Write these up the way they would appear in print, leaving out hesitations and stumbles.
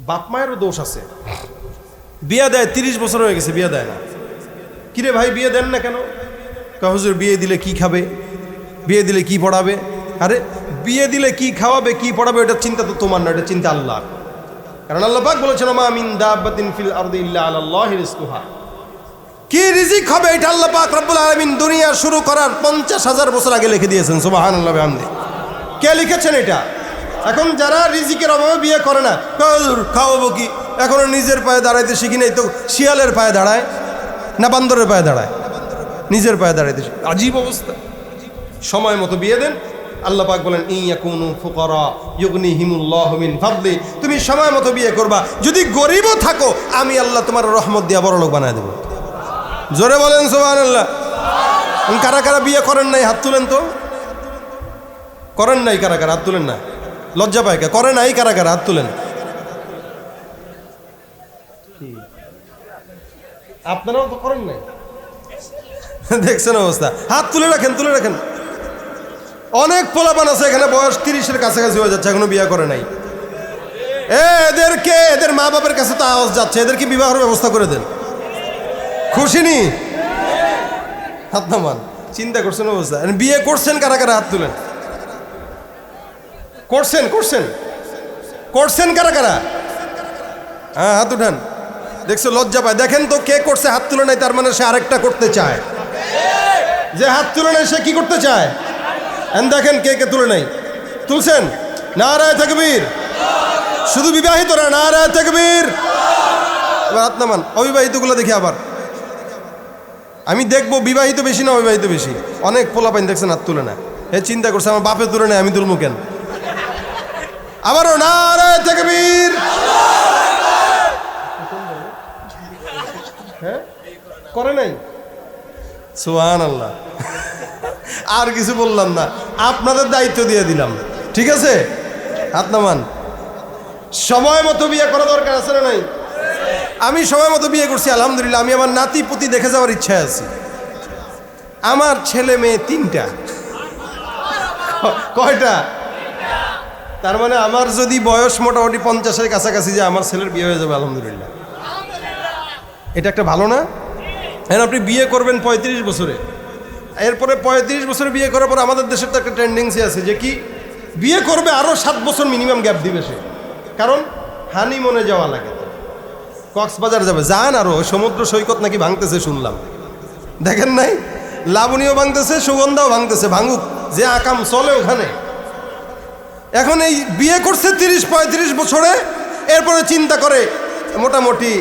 বাপ মায়েরও দোষ আছে। বিয়ে দেয় 30 বছর হয়ে গেছে, বিয়ে দেয় না। কিরে ভাই বিয়ে দেন না কেন? হুজুর বিয়ে দিলে কি খাবে, বিয়ে দিলে কি পড়াবে। আরে বিয়ে দিলে কি খাওয়াবে কি পড়াবে এটা চিন্তা তো তোমার না, এটা চিন্তা আল্লাহ। কারণ আল্লাহ পাক বলেছেন মা মিন দাব্বাতিন ফিল আরদি ইল্লা আলাল্লাহি রিজকুহা, কি রিজিক হবে এটা আল্লাহ পাক রব্বুল আলামিন দুনিয়া শুরু করার 50,000 বছর আগে লিখে দিয়েছেন। সুবহানাল্লাহ বিহামদি। কে লিখেছেন এটা? এখন যারা রিজিকের অভাবে বিয়ে করে না, খাওয়াবো কি, এখনো নিজের পায়ে দাঁড়াইতে শিখি নাই, তো শিয়ালের পায়ে দাঁড়ায় না বান্দরের পায়ে দাঁড়ায়? নিজের পায়ে দাঁড়াইতে শিখি। আজীব অবস্থা। সময় মতো বিয়ে দেন। আল্লাহ পাক বলেন ইয়াকুনু ফুকারা ইউগনিহিমুল্লাহু মিন ফাদলি, তুমি সময় মতো বিয়ে করবা। যদি গরিবও থাকো আমি আল্লাহ তোমার রহমত দিয়া বড়লোক বানায় দেব। জোরে বলেন সুবহানাল্লাহ। কারা কারা বিয়ে করেন নাই হাত তুলেন তো। করেন নাই কারা কারা হাত তুলেন না, লজ্জা পায় কে? করে নাই কারা কারা হাত তুলেন। আপনারাও তো করেন নাই, দেখছেন অবস্থা। হাত তুলে রাখেন, তুলে রাখেন। অনেক পোলাপান আছে এখানে বয়স 30-এর কাছাকাছি হয়ে যাচ্ছে, এখনো বিয়ে করে নাই। এদেরকে এদের মা বাপের কাছে তো আওয়াজ যাচ্ছে, এদেরকে বিবাহের ব্যবস্থা করে দেন। খুশি নি? হাত নামান। চিন্তা করছেন অবস্থা। বিয়ে করছেন কারা কারা হাত তুলেন। করছেন করছেন করছেন কারা কারা? হ্যাঁ হাত উঠান। দেখছো লজ্জা পায়। দেখেন তো কে করছে হাত তুলে নাই, তার মানে সে আরেকটা করতে চায়। যে হাত তুলে নাই সে কি করতে চায়? দেখেন কে কে তুলে নাই। তুলছেন? নারায়ে তাকবীর। শুধু বিবাহিতরা নারায়ে তাকবীর। এবার হাত নামান। অবিবাহিতগুলো দেখি আবার। আমি দেখবো বিবাহিত বেশি না অবিবাহিত বেশি। অনেক পোলাপাইন দেখছেন হাত তুলে না। এ চিন্তা করছে আমার বাপে তুলে নেয়, আমি তুলবো কেন? আবারও নারায়ে তাকবীর। হ্যাঁ করে নাই? সুবহানাল্লাহ। আর কিছু বললাম না, আপনাদের দায়িত্ব দিয়ে দিলাম। ঠিক আছে, হাত নামান। সময় মতো বিয়ে করা দরকার আছে না নাই? আমি সময় মতো বিয়ে করছি আলহামদুলিল্লাহ। আমি আমার নাতি পুতি দেখে যাওয়ার ইচ্ছা আছে। আমার ছেলে মেয়ে 3টা। কয়টা? তার মানে আমার যদি বয়স মোটামুটি 50-এর কাছাকাছি যে আমার ছেলের বিয়ে হয়ে যাবে আলহামদুলিল্লাহ। এটা একটা ভালো না? এখন আপনি বিয়ে করবেন 35 বছরে, এরপরে 35 বছরে বিয়ে করার পর আমাদের দেশের তো একটা টেন্ডেন্সি আছে যে কি বিয়ে করবে আরও 7 বছর মিনিমাম গ্যাপ দিবে সে। কারণ হানিমুনে যাওয়া লাগে, কক্সবাজার যাবে। যান আরও, সমুদ্র সৈকত নাকি ভাঙতেছে শুনলাম। দেখেন নাই? লাবণীও ভাঙতেছে, সুগন্ধাও ভাঙতেছে। ভাঙুক, যে আকাম চলে ওখানে। এখন এই বিয়ে করছে 30-35 বছরে, এরপরে চিন্তা করে মোটামুটি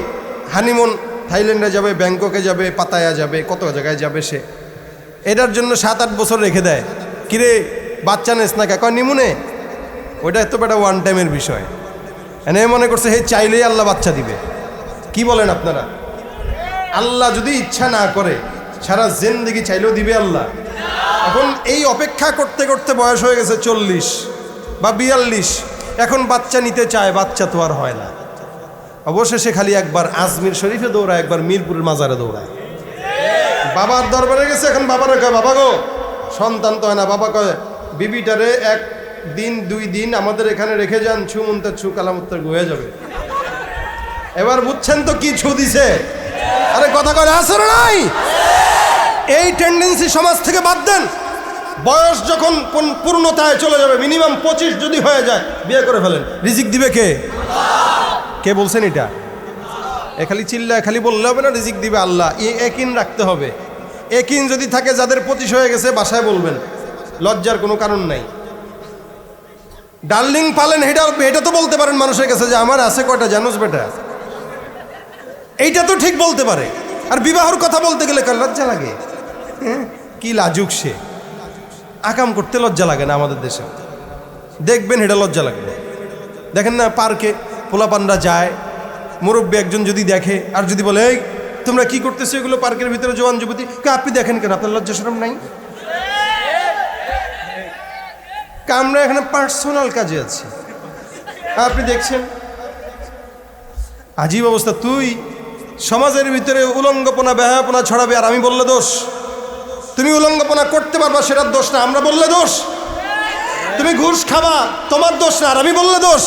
হানিমুন থাইল্যান্ডে যাবে, ব্যাংককে যাবে, পাতায়া যাবে, কত জায়গায় যাবে সে। এটার জন্য 7-8 বছর রেখে দেয়। কিরে বাচ্চা নেস না কে? কয় নিমুনে। ওইটা তো বেটা ওয়ান টাইমের বিষয়। এনে মনে করছে হে চাইলেই আল্লাহ বাচ্চা দিবে। কি বলেন আপনারা? আল্লাহ যদি ইচ্ছা না করে সারা জিন্দেগি চাইলেও দিবে আল্লাহ? এখন এই অপেক্ষা করতে করতে বয়স হয়ে গেছে 40 বা 42, এখন বাচ্চা নিতে চায়, বাচ্চা তো আর হয় না। অবশেষে খালি একবার আজমির শরীফে দৌড়ায়, একবার মিরপুরের মাজারে দৌড়ায়। বাবার দরবারে গেছে, এখন বাবারে কয় বাবা গো সন্তান তো হয় না। বাবা কয় বিবিটারে 1 দিন 2 দিন আমাদের এখানে রেখে যান, ছুমন্তে ছু কালামুত্তর হয়ে যাবে। এবার বুঝছেন তো কি ছু দিছে? আরে কথা কয় আছে না নাই? এই টেন্ডেন্সি সমাজ থেকে বাদ দেন। বয়স যখন পূর্ণতায় চলে যাবে, মিনিমাম 25 যদি হয়ে যায়, বিয়ে করে ফেলেন। রিজিক দিবে কে? কে বলছেন এটা? খালি চিল্লায় খালি বললে হবে না, রিজিক দিবে আল্লাহ। একিন রাখতে হবে। একিন যদি থাকে, যাদের 25 হয়ে গেছে বাসায় বলবেন, লজ্জার কোনো কারণ নাই। ডার্লিং পালেন এটা তো বলতে পারেন মানুষের কাছে যে আমার আছে কয়টা জানোস বেটা, এইটা তো ঠিক বলতে পারে। আর বিবাহর কথা বলতে গেলে লজ্জা লাগে। কি লাজুক সে, আকাম করতে লজ্জা লাগে না আমাদের দেশে। দেখবেন এটা লজ্জা লাগবে। দেখেন না পার্কে পোলাপানরা যায়, মুরব্বী একজন যদি দেখে আর যদি বলে এই তোমরা কি করতেছো এগুলো পার্কের ভিতরে জওয়ান যুবতী, আপনি দেখেন কেন? আপনার লজ্জা শরম নাই? আমরা এখানে পার্সোনাল কাজে আছি, আপনি দেখছেন। আজীব অবস্থা। তুই সমাজের ভিতরে উলঙ্গপনা বেহায়াপনা ছড়াবে আর আমি বললে দোষ? তুমি উলঙ্গপনা করতে পারবা সেটার দোষ না, আমরা বললে দোষ? তুমি ঘুষ খাবা তোমার দোষ না, আর আমি বললে দোষ?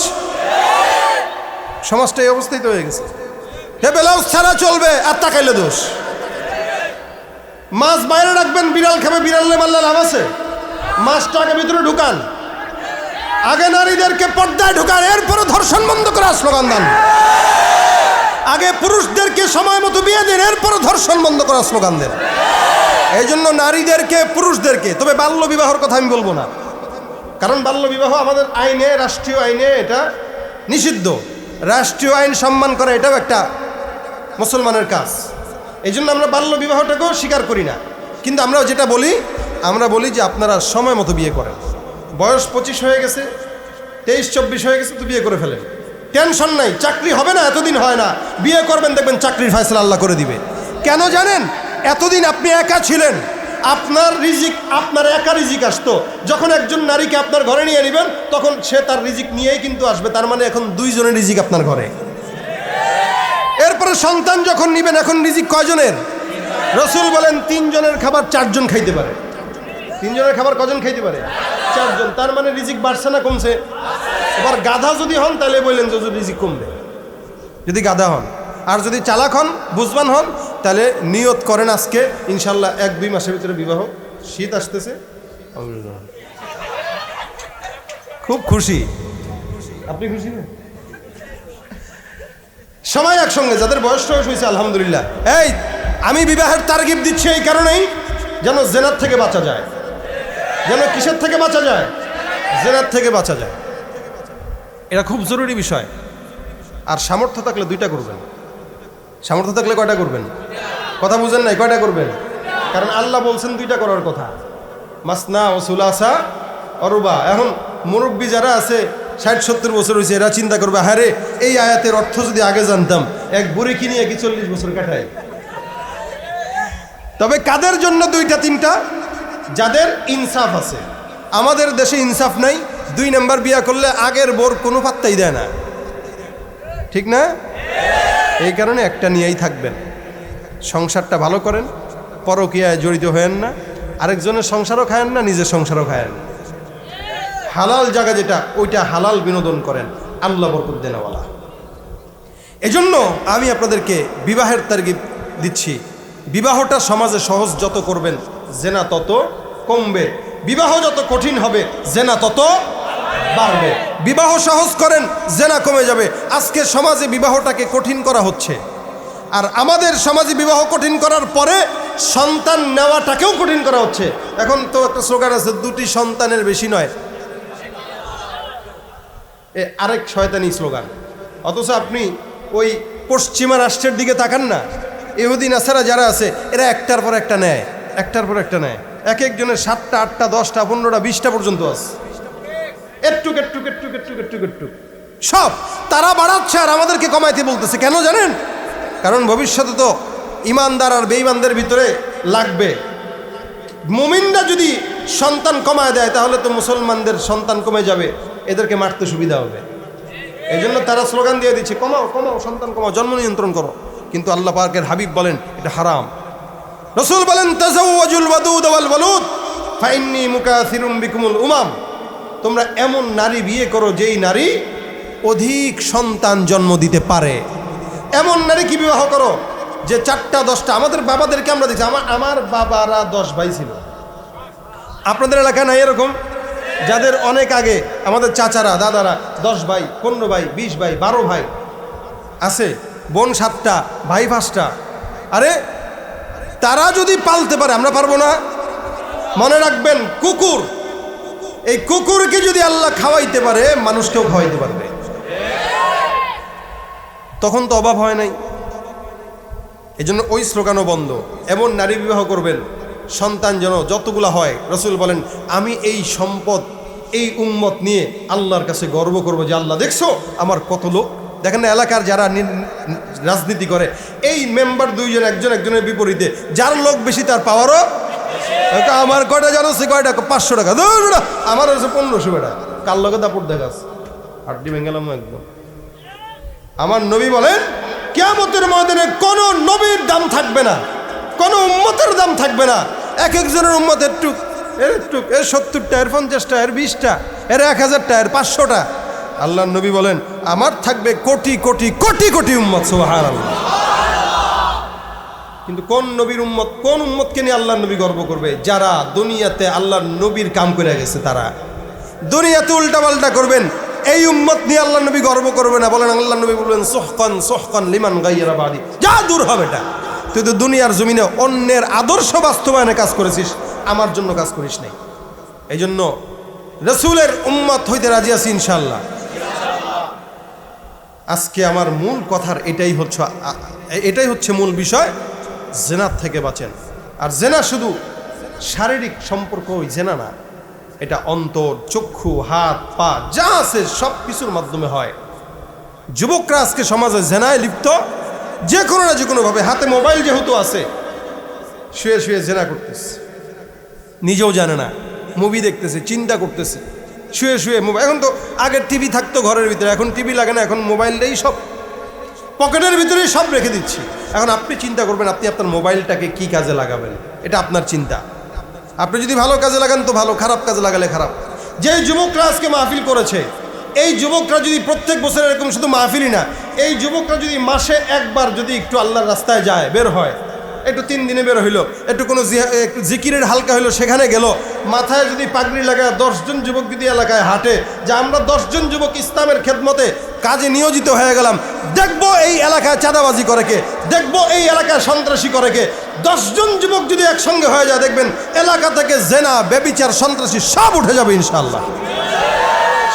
সমাজটা এই অবস্থায় তো হয়ে গেছে। হে ব্লাউজ ছাড়া চলবে আর তাকাইলে দোষ। মাছ বাইরে রাখবেন, বিড়াল খাবে, বিড়ালে মারলে লাভ আছে? মাছটা আগে ভিতরে ঢুকান, আগে নারীদেরকে পর্দায় ঢুকান, এরপরে ধর্ষণ বন্ধ করার স্লোগান দেন। আগে পুরুষদেরকে সময় মতো বিয়ে দেন, এরপরে ধর্ষণ বন্ধ করার স্লোগান দেন। এই জন্য নারীদেরকে, পুরুষদেরকে, তবে বাল্য বিবাহর কথা আমি বলবো না, কারণ বাল্য বিবাহ আমাদের আইনে, রাষ্ট্রীয় আইনে এটা নিষিদ্ধ। রাষ্ট্রীয় আইন সম্মান করা এটাও একটা মুসলমানের কাজ। এই জন্য আমরা বাল্য বিবাহটাকেও স্বীকার করি না। কিন্তু আমরা যেটা বলি, আমরা বলি যে আপনারা সময় মতো বিয়ে করেন। বয়স 25 হয়ে গেছে, 23-24 হয়ে গেছে, তো বিয়ে করে ফেলেন, টেনশন নাই। চাকরি হবে না, এতদিন হয় না, বিয়ে করবেন, দেখবেন চাকরির ফয়সালা আল্লাহ করে দিবে। কেন জানেন? এতদিন আপনি একা ছিলেন, আপনার রিজিক, আপনার একা রিজিক আসতো। যখন একজন নারীকে আপনার ঘরে নিয়ে নেবেন, তখন সে তার রিজিক নিয়েই কিন্তু আসবে। তার মানে এখন 2 জনের রিজিক আপনার ঘরে। এরপরে সন্তান যখন নিবেন, এখন রিজিক কয়জনের? রসুল বলেন 3 জনের খাবার 4 জন খাইতে পারে। 3 জনের খাবার কজন খাইতে পারে? 4 জন। তার মানে রিজিক বাড়ছে না কমছে? এবার গাধা যদি হন তাহলে বললেন যে রিজিক কমবে, যদি গাধা হন। আর যদি চালাক হন, বুঝবান হন, তাহলে নিয়ত করেন আজকে ইনশাল্লাহ 1-2 মাসের ভিতরে বিবাহ। শীত আসতেছে, খুব খুশি। আপনি খুশি না? সবাই একসঙ্গে, যাদের বয়স হয়েছে আলহামদুলিল্লাহ। এই আমি বিবাহের তারগিব দিচ্ছি এই কারণেই, যেন জেনার থেকে বাঁচা যায়। যেন কিসের থেকে বাঁচা যায়? জেনার থেকে বাঁচা যায়। এটা খুব জরুরি বিষয়। আর সামর্থ্য থাকলে 2টা করবেন। সামর্থ্য থাকলে কয়টা করবেন? কথা বুঝেন নাই? কয়টা করবেন? কারণ আল্লাহ বলছেন 2টা করার কথা, মাসনা ও সুলাসা অরুবা। এখন মুরব্বী যারা আছে 60-70 বছর হয়েছে, এরা চিন্তা করবে, হ্যাঁ রে, এই আয়াতের অর্থ যদি আগে জানতাম, এক বুড়ি কিনিয়ে কি 40 বছর কাটায়। তবে কাদের জন্য 2টা-3টা? যাদের ইনসাফ আছে। আমাদের দেশে ইনসাফ নাই, 2 নাম্বার বিয়া করলে আগের বোর কোনো পাত্তাই দেয় না, ঠিক না? এই কারণে একটা নিয়েই থাকবেন। সংসারটা ভালো করেন, পরকীয়ায় জড়িত হয়েন না, আরেকজনের সংসারও খায়েন না, নিজের সংসারও খায়েন না। হালাল জায়গা যেটা, ওইটা হালাল বিনোদন করেন, আল্লাহ বরকত দেনওয়ালা। এজন্য আমি আপনাদেরকে বিবাহের তারগিব দিচ্ছি। বিবাহটা সমাজে সহজ যত করবেন, জেনা তত কমবে। বিবাহ যত কঠিন হবে, জেনা তত বাড়বে। বিবাহ সহজ করেন, জেনা কমে যাবে। আজকে সমাজে বিবাহটাকে কঠিন করা হচ্ছে, আর আমাদের সমাজে বিবাহ কঠিন করার পরে সন্তান নেওয়াটাকেও কঠিন করা হচ্ছে। এখন তো একটা স্লোগান আছে, 2টি সন্তানের বেশি নয়, আরেক শয়তানি স্লোগান। অথচ আপনি ওই পশ্চিমা রাষ্ট্রের দিকে তাকান না, ইহুদি নাসারা যারা আছে, এরা একটার পর একটা নেয়, একটার পর একটা নেয়। এক একজনের 7টা, 8টা, 10টা, 15টা, 20টা পর্যন্ত আছে। একটু একটু একটু একটু একটু একটু সব তারা বাড়াচ্ছে, আর আমাদেরকে কমাইতে বলতেছে। কেন জানেন? কারণ ভবিষ্যতে তো ইমানদার আর বেঈমানদের ভিতরে লাগবে। মুমিনরা যদি সন্তান কমায় দেয়, তাহলে তো মুসলমানদের সন্তান কমে যাবে, এদেরকে মারতে সুবিধা হবে। এই জন্য তারা স্লোগান দিয়ে দিচ্ছে, কমাও কমাও, সন্তান কমাও, জন্ম নিয়ন্ত্রণ করো। কিন্তু আল্লাহ পাকের হাবিব বলেন এটা হারাম। রাসূল বলেন, তাজাওয়াজুল ওয়াদুদ ওয়াল ওয়ালুদ ফাইন্নী মুকাসিরুম বিকুমুল উমাম। তোমরা এমন নারী বিয়ে করো যেই নারী অধিক সন্তান জন্ম দিতে পারে। এমন নারী কি বিবাহ করো যে 4টা 10টা। আমাদের বাবাদেরকে আমরা দেখছি, আমার বাবারা 10 ভাই ছিল। আপনাদের এলাকায় নাই এরকম? যাদের অনেক আগে আমাদের চাচারা, দাদারা 10 ভাই, 15 ভাই, 20 ভাই, 12 ভাই আছে, বোন 7টা, ভাই 5টা। আরে তারা যদি পালতে পারে, আমরা পারবো না? মনে রাখবেন, কুকুর, এই কুকুরকে যদি আল্লাহ খাওয়াইতে পারে, মানুষকেও খাওয়াইতে পারবে। তখন তো অভাব হয় নাই। এজন্য ওই স্লোগানও বন্ধ। এমন নারী বিবাহ করবেন, সন্তান যেন যতগুলো হয়, রাসূল বলেন আমি এই সম্পদ, এই উম্মত নিয়ে আল্লাহর কাছে গর্ব করব যে আল্লাহ দেখছো আমার কত লোক। দেখেন না, এলাকার যারা রাজনীতি করে, এই মেম্বার 2 জন, একজন একজনের বিপরীতে, যার লোক বেশি তার পাওয়ারও। আমার কয়টা জানো, সে কয়টা 500 টাকা, আমার হচ্ছে 1500 টাকা। কার লোকে দাপট দেখাস, হাড্ডি ভেঙেলাম একদম। আমার নবী বলেন, কিয়ামতের ময়দানে কোন নবীর দাম থাকবে না, কোন উম্মতের দাম থাকবে না। এক একজনের উম্মতের টুক, এর 70টা, এর 50টা, এর 20টা, এর 1000টা, এর 500টা। আল্লাহর নবী বলেন আমার থাকবে কোটি কোটি কোটি কোটি উম্মত, সুবহানাল্লাহ। কিন্তু কোন নবীর উম্মত, কোন উম্মতকে নিয়ে আল্লাহর নবী গর্ব করবে? যারা দুনিয়াতে আল্লাহর নবীর কাম করে গেছে, তারা দুনিয়াতে উল্টাপাল্টা করবেন, এই উম্মত নিয়ে আল্লাহর নবী গর্ব করবে না। বলেন আল্লাহর নবী বলবেন সুহকান সুহকান লিমান গায়রা বাদি, যা দূর হবে এটা। তুই তো দুনিয়ার জমিনে অন্যের আদর্শ বাস্তবায়নে কাজ করেছিস, আমার জন্য কাজ করিস নাই। এই জন্য রাসূলের উম্মত হইতে রাজি আছি ইনশাআল্লাহ। আজকে আমার মূল কথার এটাই হচ্ছে মূল বিষয়, জেনার থেকে বাঁচেন। আর জেনা শুধু শারীরিক সম্পর্ক, ওই জেনা না, এটা অন্তর, চক্ষু, হাত, পা যা আছে সব কিছুর মাধ্যমে হয়। যুবকরা আজকে সমাজে জেনায় লিপ্ত, যে কোনো না যে কোনোভাবে। হাতে মোবাইল যেহেতু আছে, শুয়ে শুয়ে জেনা করতেছে, নিজেও জানে না, মুভি দেখতেছে, চিন্তা করতেছে, শুয়ে শুয়ে মোবাইল। এখন তো আগের টিভি থাকতো ঘরের ভিতরে, এখন টিভি লাগে না, এখন মোবাইলটাই সব পকেটের ভিতরেই সব রেখে দিচ্ছি। এখন আপনি চিন্তা করবেন আপনি আপনার মোবাইলটাকে কি কাজে লাগাবেন, এটা আপনার চিন্তা। আপনি যদি ভালো কাজে লাগান তো ভালো, খারাপ কাজে লাগালে খারাপ। যে যুবকরা আজকে মাহফিল করেছে, এই যুবকরা যদি প্রত্যেক বছর এরকম শুধু মাহফিলই না, এই যুবকরা যদি মাসে একবার যদি একটু আল্লাহর রাস্তায় যায়, বের হয়, একটু 3 দিনে বের হইলো, একটু কোনো জিকিরের হালকা হইলো, সেখানে গেল, মাথায় যদি পাগড়ি লাগায় 10 জন যুবক যদি এলাকায় হাঁটে, যে আমরা 10 জন যুবক ইসলামের খেদমতে কাজে নিয়োজিত হয়ে গেলাম, দেখবো এই এলাকায় চাঁদাবাজি করে কে, দেখবো এই এলাকায় সন্ত্রাসী করে কে। 10 জন যুবক যদি একসঙ্গে হয়ে যায়, দেখবেন এলাকা থেকে জেনা, ব্যভিচার, সন্ত্রাসী সব উঠে যাবে ইনশাআল্লাহ।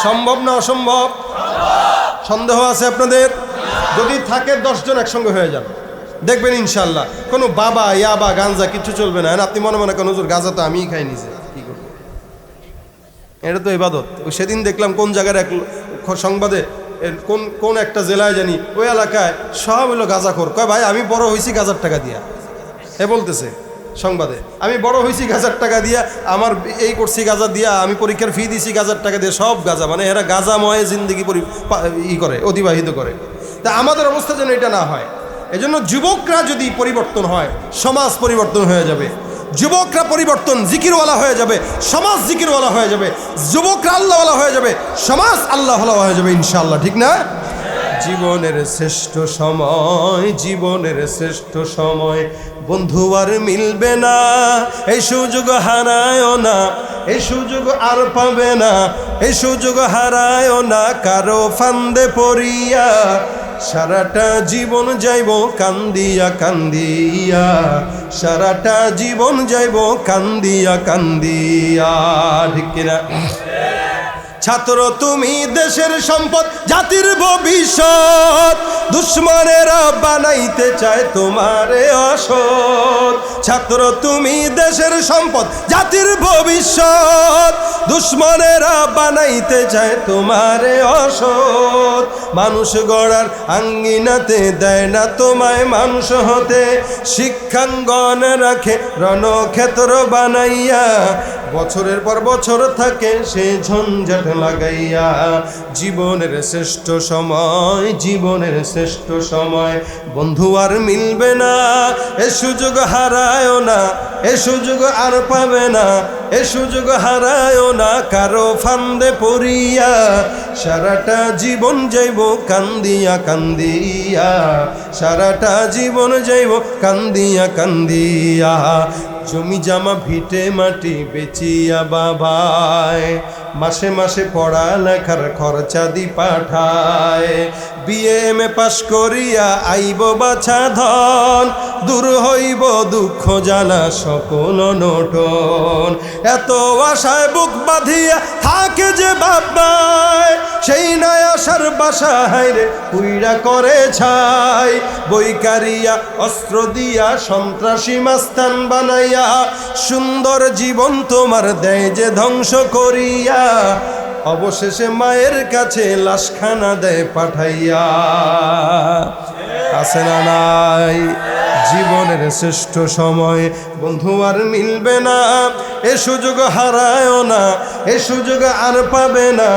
সম্ভব না অসম্ভব? সন্দেহ আছে আপনাদের? যদি থাকে 10 জন একসঙ্গে হয়ে যাবে, দেখবেন ইনশাআল্লাহ কোনো বাবা, ইয়াবা, গাঞ্জা কিছু চলবে না। আপনি মনে মনে কোন হুজুর গাঁজা তো আমিই খাই নিজে, কি করবো, এটা তো ইবাদত। সেদিন দেখলাম কোন জায়গার এক সংবাদে, কোন একটা জেলায় জানি, ওই এলাকায় সব হলো গাঁজাখোর। কয় ভাই আমি বড় হয়েছি গাঁজার টাকা দিয়া, বলতেছে সংবাদে, আমি বড় হয়েছি গাঁজার টাকা দিয়া, আমার এই করছি গাঁজা দিয়া, আমি পরীক্ষার ফি দিছি গাঁজার টাকা দিয়ে, সব গাঁজা। মানে এরা গাঁজাময় জিন্দগি করে, অতিবাহিত করে। তা আমাদের অবস্থা যেন এটা না হয়। এজন্য যুবকরা যদি পরিবর্তন হয়, সমাজ পরিবর্তন হয়ে যাবে। যুবকরা পরিবর্তন, জিকিরওয়ালা হয়ে যাবে, সমাজ জিকিরওয়ালা হয়ে যাবে। যুবকরা আল্লাহওয়ালা হয়ে যাবে, সমাজ আল্লাহওয়ালা হয়ে যাবে ইনশাআল্লাহ, ঠিক না? জীবনের শ্রেষ্ঠ সময়, জীবনের শ্রেষ্ঠ সময় বন্ধু আর মিলবে না, এই সুযোগ হারায়ও না, এই সুযোগ আর পাবে না, এই সুযোগ হারায়ও না কারো ফান্দে পড়িয়া। সারাটা জীবন যাইব কান্দিয়া কান্দিয়া, সারাটা জীবন যাইব কান্দিয়া কান্দিয়া, ঠিক কিনা? ছাত্র তুমি দেশের সম্পদ, জাতির ভবিষ্যৎ, দুশ্মনেরা বানাইতে চায় তোমারে অসৎ। ছাত্র তুমি দেশের সম্পদ, জাতির ভবিষ্যৎ, দুশ্মনেরা বানাইতে চায় তোমারে অসৎ। মানুষ গড়ার আঙ্গিনাতে দেয় না তোমায় মানুষ হতে, শিক্ষাঙ্গন রাখে রণক্ষেত্র বানাইয়া, বছরের পর বছর থাকে সে ঝঞ্ঝাট লাগাইয়া। জীবনের শ্রেষ্ঠ সময়, জীবনের শ্রেষ্ঠ সময় বন্ধু আর মিলবে না, এ সুযোগ হারায়ও না, এ সুযোগ আর পাবে না, এ সুযোগ হারায়ও না কারো ফান্দে পড়িয়া। সারাটা জীবন যাইব কান্দিয়া কান্দিয়া, সারাটা জীবন যাইব কান্দিয়া কান্দিয়া। জমি জামা ভিটে মাটি বেচিয়া বাবায়, মাসে মাসে পড়া লেখার খরচা দি পাঠায়। বিএ এমএ পাশ করিয়া আইব বাছা ধন, দূর হইব দুঃখ জ্বালা সকল নোটন। এত আশায় বুক বাঁধিয়া থাকে যে বাবায়, সেই নয় আশার বাসা হাইরে পুইরা করে ছাই। বইকারিয়া অস্ত্র দিয়া সন্ত্রাসী মাস্তান বানাইয়া, সুন্দর জীবন তোমার দেয় যে ধ্বংস করিয়া। অবশেষে মায়ের কাছে লাশখানা দেয় পাঠাইয়া। আছে না নাই? জীবনের শ্রেষ্ঠ সময় বন্ধু আর মিলবে না, এ সুযোগ হারায়ও না, এ সুযোগ আর পাবে না,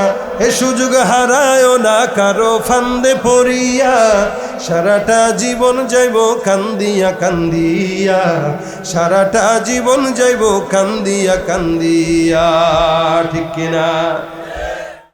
এ সুযোগ হারায়ও না কারো ফান্দে পড়িয়া। সারাটা জীবন যাইব কান্দিয়া কান্দিয়া, সারাটা জীবন যাইব কান্দিয়া কান্দিয়া, ঠিক কিনা?